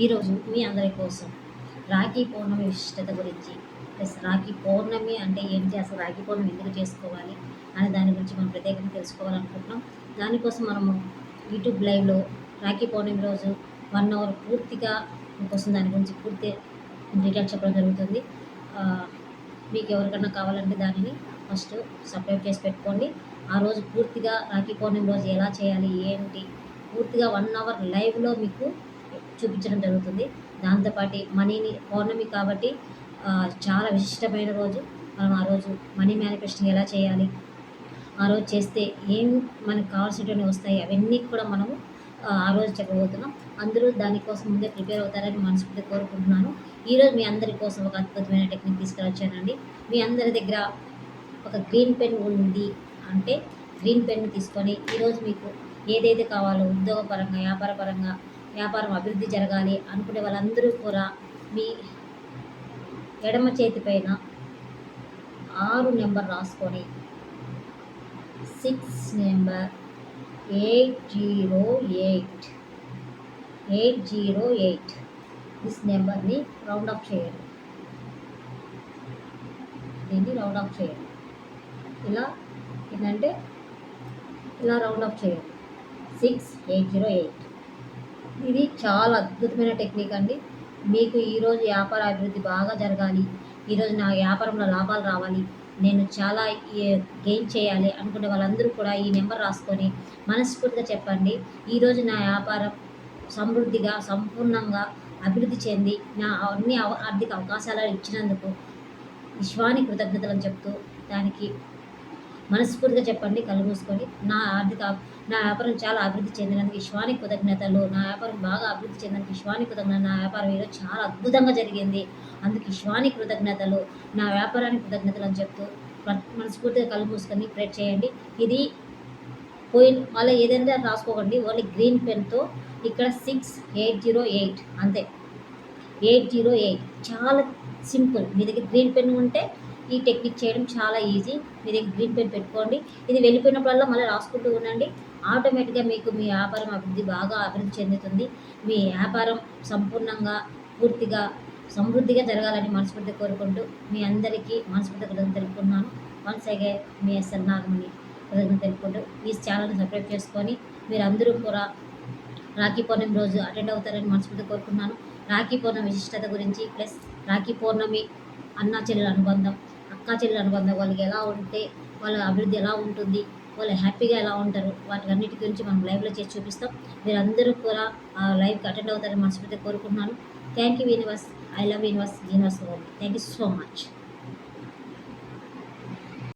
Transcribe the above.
ఈరోజు మీ అందరి కోసం రాఖీ పౌర్ణమి విశిష్టత గురించి ప్లస్ రాఖీ పౌర్ణమి అంటే ఏంటి, అసలు రాఖీ పౌర్ణమి ఎందుకు చేసుకోవాలి అనే దాని గురించి మనం ప్రత్యేకంగా తెలుసుకోవాలనుకుంటున్నాం. దానికోసం మనము యూట్యూబ్ లైవ్లో రాఖీ పౌర్ణమి రోజు 1 అవర్ పూర్తిగా మీకోసం దాని గురించి పూర్తి డీటెయిల్స్ చెప్పడం జరుగుతుంది. మీకు ఎవరికన్నా కావాలంటే దానిని ఫస్ట్ సబ్స్క్రైబ్ చేసి పెట్టుకోండి. ఆ రోజు పూర్తిగా రాఖీ పౌర్ణమి రోజు ఎలా చేయాలి ఏంటి పూర్తిగా 1 అవర్ లైవ్లో మీకు చూపించడం జరుగుతుంది. దాంతోపాటు మనీని పౌర్ణమి కాబట్టి చాలా విశిష్టమైన రోజు. మనం ఆ రోజు మనీ మేనిఫెస్టింగ్ ఎలా చేయాలి, ఆ రోజు చేస్తే ఏం మనకు కావాల్సినవి వస్తాయి, అవన్నీ కూడా మనము ఆ రోజు చెప్పబోతున్నాం. అందరూ దానికోసం ముందే ప్రిపేర్ అవుతారని మనస్ఫూర్తిగా కోరుకుంటున్నాను. ఈరోజు మీ అందరి కోసం ఒక అద్భుతమైన టెక్నిక్ తీసుకురొచ్చానండి. మీ అందరి దగ్గర ఒక గ్రీన్ పెన్ ఉంది అంటే గ్రీన్ పెన్ తీసుకొని ఈరోజు మీకు ఏదైతే కావాలో ఉద్యోగపరంగా, వ్యాపారపరంగా, వ్యాపారం అభివృద్ధి జరగాలి అనుకునే వాళ్ళందరూ కూడా మీ ఎడమ చేతి పైన 6 నెంబర్ రాసుకొని 6 నెంబర్ 808 దిస్ నెంబర్ని రౌండ్ ఆఫ్ చేయండి. దీన్ని రౌండ్ ఆఫ్ చేయండి. ఇలా ఏంటంటే ఇలా రౌండ్ ఆఫ్ చేయండి. 6808. ఇది చాలా అద్భుతమైన టెక్నిక్ అండి. మీకు ఈరోజు వ్యాపార అభివృద్ధి బాగా జరగాలి, ఈరోజు నా వ్యాపారంలో లాభాలు రావాలి, నేను చాలా గెయిన్ చేయాలి అనుకునే వాళ్ళందరూ కూడా ఈ నెంబర్ రాసుకొని మనస్ఫూర్తిగా చెప్పండి. ఈరోజు నా వ్యాపారం సమృద్ధిగా సంపూర్ణంగా అభివృద్ధి చెంది నా అన్ని ఆర్థిక అవకాశాలు ఇచ్చినందుకు విశ్వానికి కృతజ్ఞతలను చెప్తూ దానికి మనస్ఫూర్తిగా చెప్పండి కళ్ళు మూసుకొని. నా వ్యాపారం చాలా అభివృద్ధి చెందినందుకు విశ్వానికి కృతజ్ఞతలు, నా వ్యాపారం బాగా అభివృద్ధి చెందినందుకు విశ్వానికి కృతజ్ఞతలు, నా వ్యాపారం ఈరోజు చాలా అద్భుతంగా జరిగింది అందుకు విశ్వానికి కృతజ్ఞతలు, నా వ్యాపారానికి కృతజ్ఞతలు అని చెప్తూ మనస్ఫూర్తిగా కళ్ళు మూసుకొని ప్రేర్ చేయండి. ఇది మళ్ళీ ఏదైనా రాసుకోకండి, ఓన్లీ గ్రీన్ పెన్తో ఇక్కడ 6808 అంతే. 808 చాలా సింపుల్. మీ దగ్గర గ్రీన్ పెన్ ఉంటే ఈ టెక్నిక్ చేయడం చాలా ఈజీ. మీ దగ్గర గ్రీన్ పెన్ పెట్టుకోండి. ఇది వెళ్ళిపోయినప్పుడల్లా మళ్ళీ రాసుకుంటూ ఉండండి. ఆటోమేటిక్గా మీకు మీ వ్యాపారం బాగా అభివృద్ధి చెందుతుంది. మీ వ్యాపారం సంపూర్ణంగా పూర్తిగా సమృద్ధిగా జరగాలని మనస్ఫూర్తిగా కోరుకుంటూ మీ అందరికీ మనస్ఫూర్తిగా కృతజ్ఞతలు తెలుపుకున్నాను. వన్స్ అగైన్ మీ ఎస్ఎల్ నాగమణి కృతజ్ఞతలు తెలుపుకుంటూ ఈ ఛానల్ని సబ్స్క్రైబ్ చేసుకొని మీరందరూ కూడా రాఖీ పౌర్ణమి రోజు అటెండ్ అవుతారని మనస్ఫూర్తిగా కోరుకున్నాను. రాఖీ పౌర్ణమి విశిష్టత గురించి ప్లస్ రాఖీ పౌర్ణమి అన్నా చెల్లెల అనుబంధం, అక్కా చెల్లెల అనుబంధం, వాళ్ళకి ఎలా ఉంటే వాళ్ళ అభివృద్ధి ఎలా ఉంటుంది, వాళ్ళు హ్యాపీగా ఎలా ఉంటారు, వాటి అన్నిటి గురించి మనం లైవ్లో చేసి చూపిస్తాం. మీరందరూ కూడా ఆ లైవ్కి అటెండ్ అవుతారని మనస్ఫూర్తిగా కోరుకుంటున్నాను. Thank you universe. I love universe. Universe. Thank you so much.